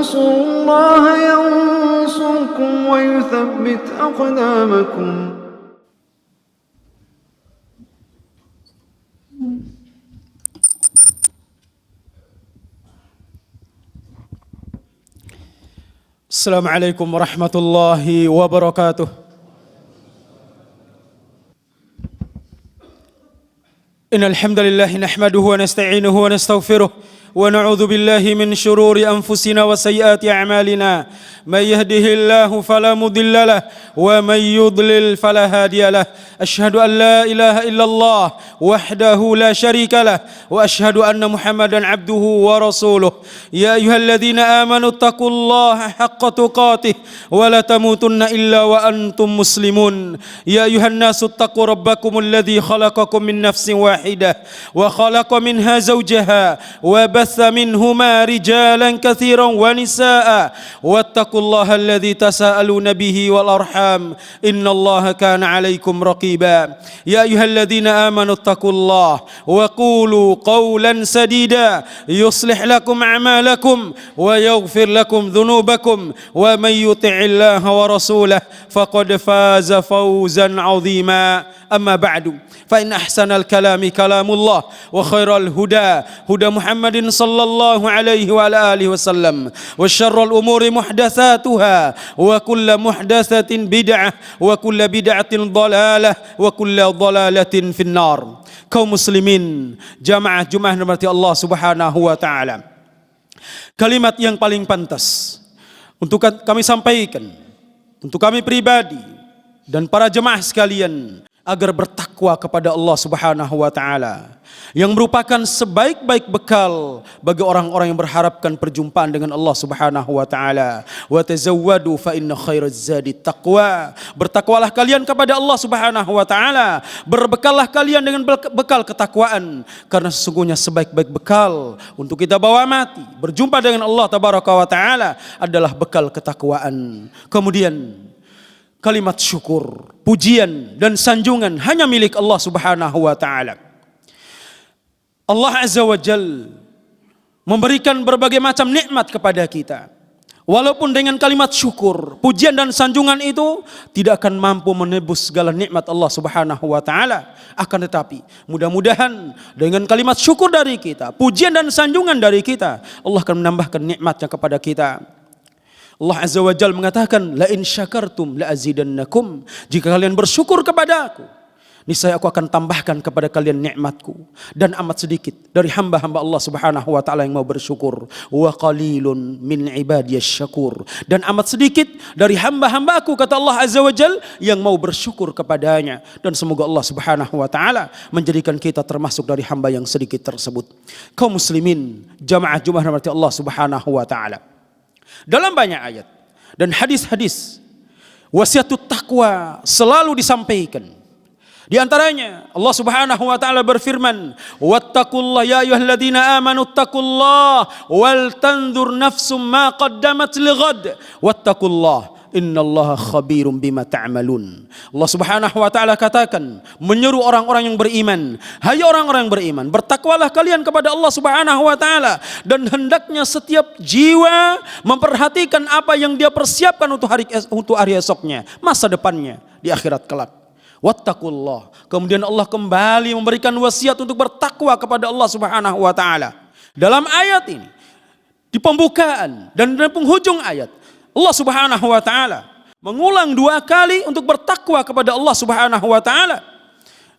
تنصروا الله ينصركم ويثبت أقدامكم. Assalamualaikum warahmatullahi wabarakatuh. Innal hamdalillah nahmaduhu wa nasta'inuhu wa nastaghfiruh wa na'udzu billahi min shururi anfusina wa sayyiati a'malina. May yahdihillahu fala mudilla lahu wa may yudlil fala hadiya lahu. Asyhadu an la ilaha illallah wahdahu la syarika lahu wa asyhadu anna Muhammadan abduhu wa rasuluh. Ya ayyuhalladzina amanu taqullaha haqqa tuqatih wa la tamutunna illa wa antum muslimun. Ya ayyuhan nasu taqu rabbakumul ladzi khalaqakum min nafsin wahidah wa khalaqa minha zawjaha wa batha minhuma rijalan katsiran wa nisaa wattaqullaha alladzi tasaaluna bihi wal arham innallaha kana 'alaikum raqiba. Ya ayyuhalladzina amanu taqullaha wa qulu qawlan sadida yuslih lakum a'malakum wa yaghfir lakum dhunubakum wa may yuti'illaha wa rasulahu faqad faza fawzan 'azima. Amma ba'du fa in ahsanal kalami kalamullah wa khairal huda huda Muhammadin sallallahu alaihi wa alihi wasallam wa syarrul umuri muhdatsatuha wa kullu muhdatsatin bid'ah wa kullu bid'atin dhalalah wa kullu dhalalatin finnar. Kaum muslimin jamaah Jumat berarti Allah Subhanahu wa taala. Kalimat yang paling pantas untuk kami sampaikan untuk kami pribadi dan para jemaah sekalian agar bertakwa kepada Allah Subhanahu wa taala yang merupakan sebaik-baik bekal bagi orang-orang yang berharapkan perjumpaan dengan Allah Subhanahu wa taala. Wa tazawwadu fa inna khairaz zadi taqwa. Bertakwalah kalian kepada Allah Subhanahu wa taala, berbekallah kalian dengan bekal ketakwaan karena sesungguhnya sebaik-baik bekal untuk kita bawa mati berjumpa dengan Allah tabaraka wa taala adalah bekal ketakwaan. Kemudian kalimat syukur, pujian dan sanjungan hanya milik Allah Subhanahu wa taala. Allah Azza wa Jalla memberikan berbagai macam nikmat kepada kita. Walaupun dengan kalimat syukur, pujian dan sanjungan itu tidak akan mampu menebus segala nikmat Allah Subhanahu wa taala. Akan tetapi, mudah-mudahan dengan kalimat syukur dari kita, pujian dan sanjungan dari kita, Allah akan menambahkan nikmatnya kepada kita. Allah Azza wa Jalla mengatakan, la in syakartum la azidannakum. Jika kalian bersyukur kepada aku, niscaya aku akan tambahkan kepada kalian nikmatku. Dan amat sedikit dari hamba-hamba Allah Subhanahu wa taala yang mau bersyukur. Wa qalilun min ibadiyasy syakur. Dan amat sedikit dari hamba-hambaku, kata Allah Azza wa Jalla, yang mau bersyukur kepadanya. Dan semoga Allah Subhanahu wa taala menjadikan kita termasuk dari hamba yang sedikit tersebut. Kaum muslimin, jamaah Jumat berarti Allah Subhanahu wa taala. Dalam banyak ayat dan hadis-hadis wasiatut takwa selalu disampaikan. Di antaranya Allah Subhanahu wa taala berfirman, "Wattaqullaha ya ayyuhalladzina amanu taqullaha wal tanzur nafsum ma qaddamat lighad wattaqullaha innallaha khabirum bima ta'malun." Allah Subhanahu wa taala katakan, menyeru orang-orang yang beriman, hai orang-orang yang beriman, bertakwalah kalian kepada Allah Subhanahu wa taala dan hendaknya setiap jiwa memperhatikan apa yang dia persiapkan untuk hari esoknya, masa depannya di akhirat kelak. Wattaqullah. Kemudian Allah kembali memberikan wasiat untuk bertakwa kepada Allah Subhanahu wa taala. Dalam ayat ini, di pembukaan dan di penghujung ayat, Allah Subhanahu wa taala mengulang 2 kali untuk bertakwa kepada Allah Subhanahu wa taala.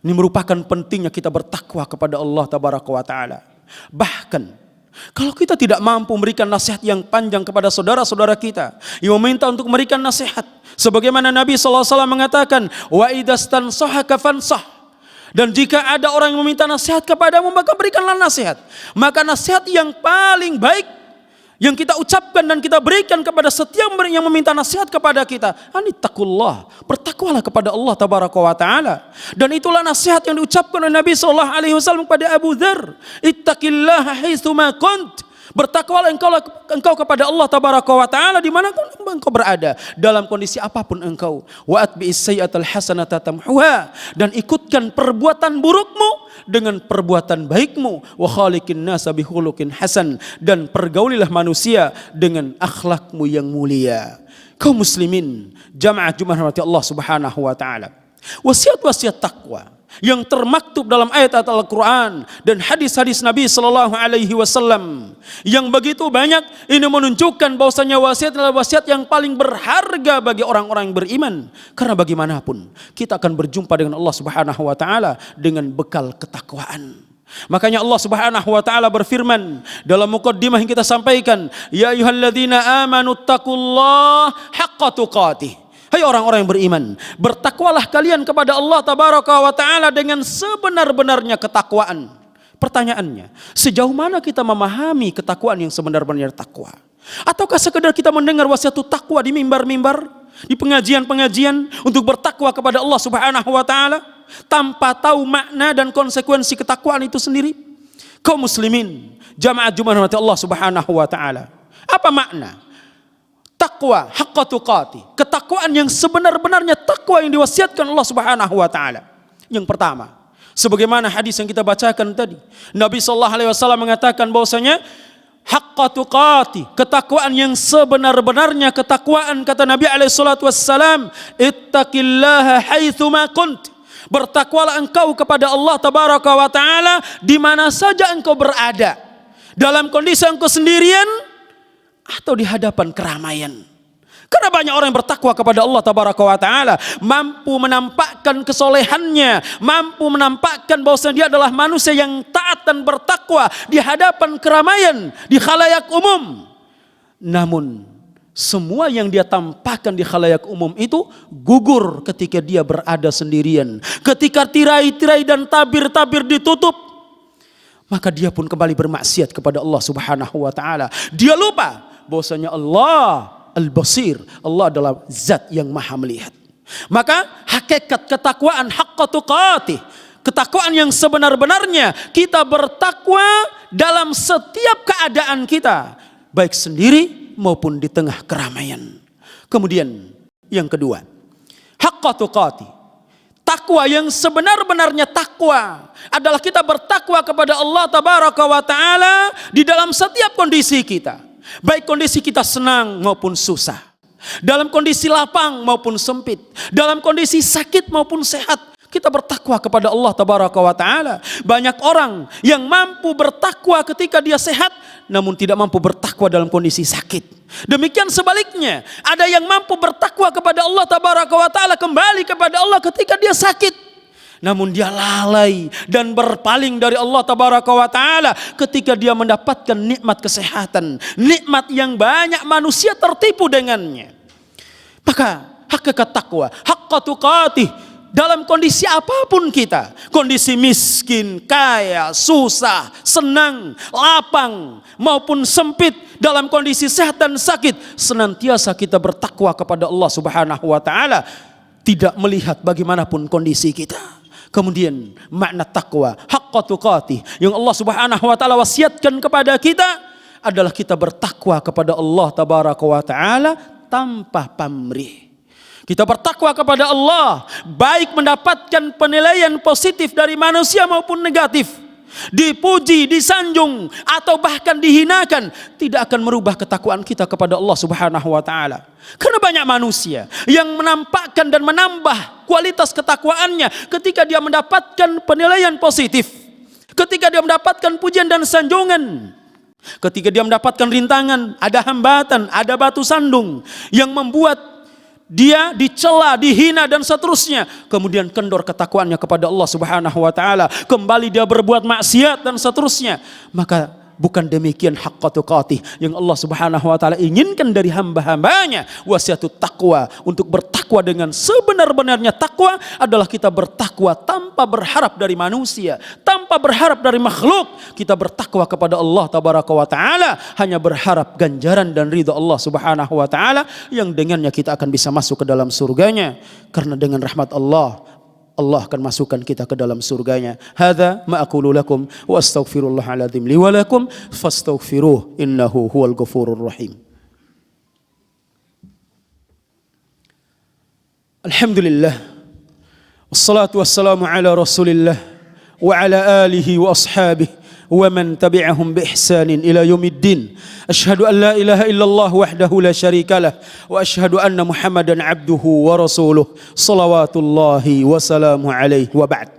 Ini merupakan pentingnya kita bertakwa kepada Allah tabaraka wa taala. Bahkan kalau kita tidak mampu memberikan nasihat yang panjang kepada saudara-saudara kita yang meminta untuk memberikan nasihat, sebagaimana Nabi SAW mengatakan, wa idastansahaka fansah. Dan jika ada orang yang meminta nasihat kepadamu, maka berikanlah nasihat. Maka nasihat yang paling baik yang kita ucapkan dan kita berikan kepada setiap yang meminta nasihat kepada kita, anittaqullah, bertakwalah kepada Allah tabaraka wa taala. Dan itulah nasihat yang diucapkan oleh Nabi sallallahu alaihi wasallam kepada Abu Dzar, ittaqillaha haitsu ma kunt. Bertakwalah engkau kepada Allah tabaraka wa taala dimanapun engkau berada, dalam kondisi apapun engkau. Wa atbi'is sayyi'atal hasanata tamhuha, dan ikutkan perbuatan burukmu dengan perbuatan baikmu, wa khaliqin nasa bi khuluqin hasan, dan pergaulilah manusia dengan akhlakmu yang mulia. Kaum muslimin, jamaah Jumat Allah Subhanahu wa taala. Wasiat-wasiat takwa yang termaktub dalam ayat Al-Quran dan hadis-hadis Nabi Sallallahu Alaihi Wasallam yang begitu banyak, ini menunjukkan bahwasanya wasiat adalah wasiat yang paling berharga bagi orang-orang yang beriman. Karena bagaimanapun kita akan berjumpa dengan Allah Subhanahu Wa Taala dengan bekal ketakwaan. Makanya Allah Subhanahu Wa Taala berfirman dalam muqaddimah yang kita sampaikan, ya ayyuhalladzina amanu taqullaha haqqa tuqatih. Hai orang-orang yang beriman, bertakwalah kalian kepada Allah Tabaraka wa Ta'ala dengan sebenar-benarnya ketakwaan. Pertanyaannya, sejauh mana kita memahami ketakwaan yang sebenar-benarnya takwa? Ataukah sekedar kita mendengar wasiat takwa di mimbar-mimbar, di pengajian-pengajian untuk bertakwa kepada Allah Subhanahu wa Ta'ala, tanpa tahu makna dan konsekuensi ketakwaan itu sendiri? Kaum muslimin, jamaah Jumat Allah Subhanahu wa Ta'ala, apa makna takwa haqqa tuqati, ketakwaan yang sebenar-benarnya takwa yang diwasiatkan Allah Subhanahu wa taala? Yang pertama, sebagaimana hadis yang kita bacakan tadi, Nabi sallallahu alaihi wasallam mengatakan bahwasanya haqqa tuqati, ketakwaan yang sebenar-benarnya ketakwaan, kata Nabi alaihi salatu wassalam, ittaqillaha haitsu ma kunt. Bertakwalah engkau kepada Allah Tabaraka wa taala di mana saja engkau berada, dalam kondisi engkau sendirian atau di hadapan keramaian. Karena banyak orang yang bertakwa kepada Allah Tabaraka wa Ta'ala, mampu menampakkan kesolehannya, mampu menampakkan bahwasanya dia adalah manusia yang taat dan bertakwa di hadapan keramaian, di khalayak umum. Namun semua yang dia tampakkan di khalayak umum itu gugur ketika dia berada sendirian. Ketika tirai-tirai dan tabir-tabir ditutup, maka dia pun kembali bermaksiat kepada Allah Subhanahu wa Ta'ala. Dia lupa bahwasanya Allah Al-Basir, Allah adalah zat yang maha melihat. Maka hakikat ketakwaan haqqa tuqatih, ketakwaan yang sebenar-benarnya, kita bertakwa dalam setiap keadaan kita, baik sendiri maupun di tengah keramaian. Kemudian yang kedua, haqqa tuqatih, takwa yang sebenar-benarnya takwa adalah kita bertakwa kepada Allah Tabaraka wa Ta'ala di dalam setiap kondisi kita. Baik kondisi kita senang maupun susah, dalam kondisi lapang maupun sempit, dalam kondisi sakit maupun sehat, kita bertakwa kepada Allah Tabaraka wa Ta'ala. Banyak orang yang mampu bertakwa ketika dia sehat, namun tidak mampu bertakwa dalam kondisi sakit. Demikian sebaliknya, ada yang mampu bertakwa kepada Allah Tabaraka wa Ta'ala, kembali kepada Allah ketika dia sakit, namun dia lalai dan berpaling dari Allah Tabaraka wa Ta'ala ketika dia mendapatkan nikmat kesehatan, nikmat yang banyak manusia tertipu dengannya. Maka hakikat takwa haqqa tuqatih, dalam kondisi apapun kita, kondisi miskin, kaya, susah, senang, lapang maupun sempit, dalam kondisi sehat dan sakit, senantiasa kita bertakwa kepada Allah Subhanahu wa Ta'ala, tidak melihat bagaimanapun kondisi kita. Kemudian makna takwa haqqa tuqatih yang Allah Subhanahu wa Ta'ala wasiatkan kepada kita adalah kita bertakwa kepada Allah Tabaraka wa Ta'ala tanpa pamrih. Kita bertakwa kepada Allah baik mendapatkan penilaian positif dari manusia maupun negatif, dipuji, disanjung atau bahkan dihinakan, tidak akan merubah ketakwaan kita kepada Allah Subhanahu wa Ta'ala. Karena banyak manusia yang menampakkan dan menambah kualitas ketakwaannya ketika dia mendapatkan penilaian positif, ketika dia mendapatkan pujian dan sanjungan, ketika dia mendapatkan rintangan, ada hambatan, ada batu sandung yang membuat dia dicela, dihina dan seterusnya, kemudian kendor ketakwaannya kepada Allah Subhanahu wa Ta'ala, kembali dia berbuat maksiat dan seterusnya. Maka bukan demikian haqqa tuqatih yang Allah Subhanahu wa Ta'ala inginkan dari hamba-hambanya. Wasiatut takwa, untuk bertakwa dengan sebenar-benarnya takwa adalah kita bertakwa tanpa berharap dari manusia, tanpa berharap dari makhluk. Kita bertakwa kepada Allah Tabaraka wa Ta'ala, hanya berharap ganjaran dan ridha Allah Subhanahu wa Ta'ala, yang dengannya kita akan bisa masuk ke dalam surganya. Karena dengan rahmat Allah, Allah akan masukkan kita ke dalam surganya. Hadza ma aqulu lakum wa astaghfirullahal azim li wa lakum fastaghfiruh innahu huwal ghafurur rahim. Alhamdulillah wassalatu wassalamu ala Rasulillah wa ala alihi wa ashabihi wa man tabi'ahum bi ihsanin ila yaumiddin. Asyhadu an la ilaha illallah wahdahu la syarikalah wa asyhadu anna Muhammadan abduhu wa rasuluh salawatullahi wa salamu alaihi wa ba'd.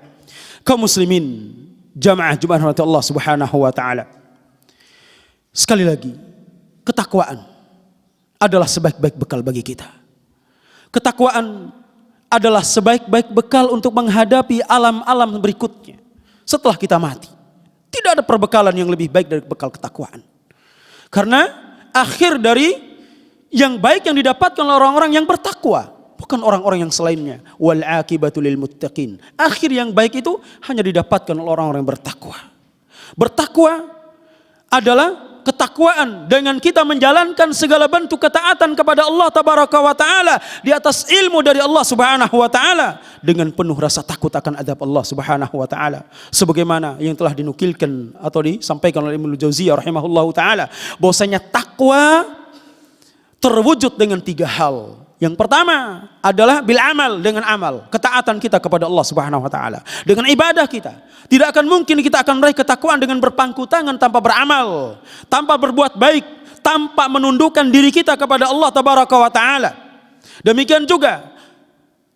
Kaum muslimin, jamaah Jumat rahmat Allah Subhanahu wa taala. Sekali lagi, ketakwaan adalah sebaik-baik bekal bagi kita. Ketakwaan adalah sebaik-baik bekal untuk menghadapi alam-alam berikutnya setelah kita mati. Tidak ada perbekalan yang lebih baik dari bekal ketakwaan. Karena akhir dari yang baik yang didapatkan oleh orang-orang yang bertakwa, bukan orang-orang yang selainnya. Wal aqibatu lil muttaqin. Akhir yang baik itu hanya didapatkan oleh orang-orang yang bertakwa. Bertakwa adalah ketakwaan dengan kita menjalankan segala bentuk ketaatan kepada Allah tabaraka wa taala di atas ilmu dari Allah Subhanahu wa taala dengan penuh rasa takut akan azab Allah Subhanahu wa taala, sebagaimana yang telah dinukilkan atau disampaikan oleh Ibnu Jauziyah rahimahullahu taala bahwasanya takwa terwujud dengan 3 hal. Yang pertama adalah bil amal, dengan amal, ketaatan kita kepada Allah Subhanahu wa taala, dengan ibadah kita. Tidak akan mungkin kita akan meraih ketakwaan dengan berpangku tangan tanpa beramal, tanpa berbuat baik, tanpa menundukkan diri kita kepada Allah tabaraka wa taala. Demikian juga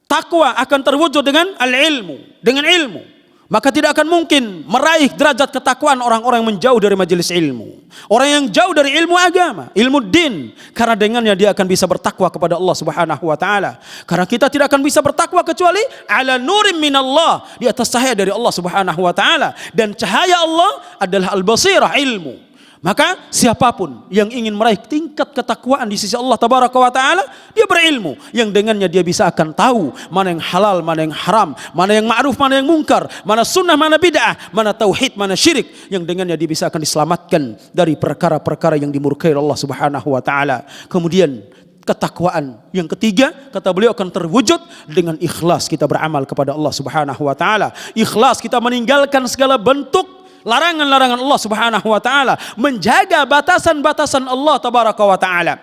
takwa akan terwujud dengan al-ilmu, dengan ilmu. Maka tidak akan mungkin meraih derajat ketakwaan orang-orang yang menjauh dari majelis ilmu. Orang yang jauh dari ilmu agama, ilmu din. Karena dengannya dia akan bisa bertakwa kepada Allah Subhanahu wa taala. Karena kita tidak akan bisa bertakwa kecuali ala nurim minallah, di atas cahaya dari Allah Subhanahu wa taala. Dan cahaya Allah adalah al-basirah, ilmu. Maka siapapun yang ingin meraih tingkat ketakwaan di sisi Allah tabaraka wa taala, dia berilmu yang dengannya dia bisa akan tahu mana yang halal, mana yang haram, mana yang ma'ruf, mana yang mungkar, mana sunnah, mana bid'ah, mana tauhid, mana syirik, yang dengannya dia bisa akan diselamatkan dari perkara-perkara yang dimurkai Allah Subhanahu wa taala. Kemudian ketakwaan yang ketiga, kata beliau, akan terwujud dengan ikhlas kita beramal kepada Allah Subhanahu wa taala. Ikhlas kita meninggalkan segala bentuk larangan-larangan Allah Subhanahu wa taala, menjaga batasan-batasan Allah tabaraka wa taala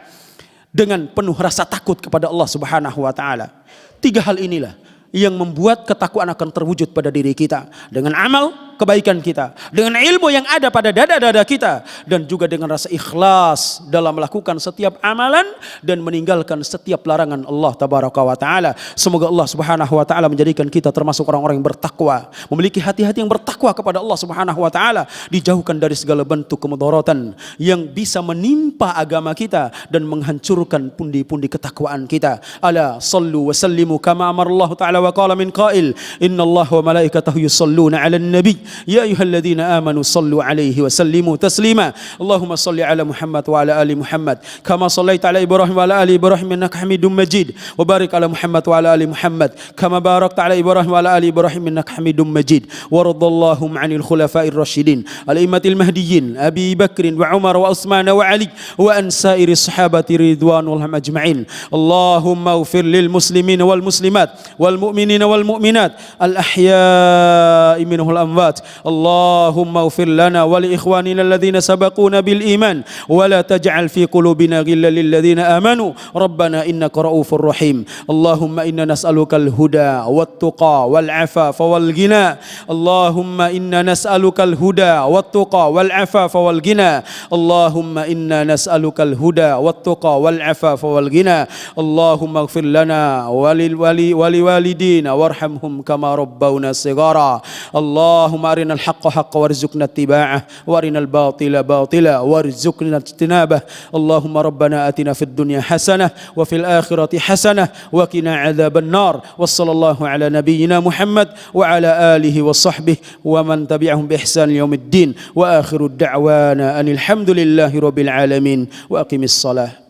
dengan penuh rasa takut kepada Allah Subhanahu wa taala. 3 hal inilah yang membuat ketakwaan akan terwujud pada diri kita, dengan amal kebaikan kita, dengan ilmu yang ada pada dada-dada kita, dan juga dengan rasa ikhlas dalam melakukan setiap amalan dan meninggalkan setiap larangan Allah tabaraka wa taala. Semoga Allah Subhanahu wa taala menjadikan kita termasuk orang-orang yang bertakwa, memiliki hati-hati yang bertakwa kepada Allah Subhanahu wa taala, dijauhkan dari segala bentuk kemudaratan yang bisa menimpa agama kita dan menghancurkan pundi-pundi ketakwaan kita. Ala sallu wa sallimu kama amara Allah taala wa qala min qail innallaha wa malaikatahu yusalluna 'alan nabiy ya ayyuhalladzina amanu sallu 'alaihi wa sallimu taslima. Allahumma salli 'ala Muhammad wa 'ala ali Muhammad kama shallaita 'ala Ibrahim wa 'ala ali Ibrahim innaka Hamidum Majid wa barik 'ala Muhammad wa 'ala ali Muhammad kama barakta 'ala Ibrahim wa 'ala ali Ibrahim innaka Hamidum Majid wa radallahu 'anil khulafa'ir rasyidin al-a'immatil mahdiyyin Abi Bakr wa Umar wa Utsman wa Ali wa an sa'iri sahabati ridwanullahi ajma'in. Allahumma ighfir lil muslimin wal muslimat wal المؤمنين والمؤمنات الأحياء منه الأموات اللهم اغفر لنا ولإخواننا الذين سبقونا بالإيمان ولا تجعل في قلوبنا غلا للذين آمنوا ربنا إنك رؤوف رحيم. اللهم إنا نسألك الهدى والتقى والعفاف والغنى اللهم إنا نسألك الهدى والتقى والعفاف والغنى اللهم إنا نسألك الهدى والتقى والعفاف والغنى اللهم اغفر لنا ولوالدينا وارحمهم كما ربونا صغارا. اللهم أرنا الحق حقا وارزقنا اتباعه وأرنا الباطل باطلا وارزقنا اجتنابه. اللهم ربنا آتنا في الدنيا حسنة وفي الآخرة حسنة وقنا عذاب النار. وصلى الله على نبينا محمد وعلى آله وصحبه ومن تبعهم بإحسان يوم الدين وآخر الدعوانا أن الحمد لله رب العالمين وأقم الصلاة.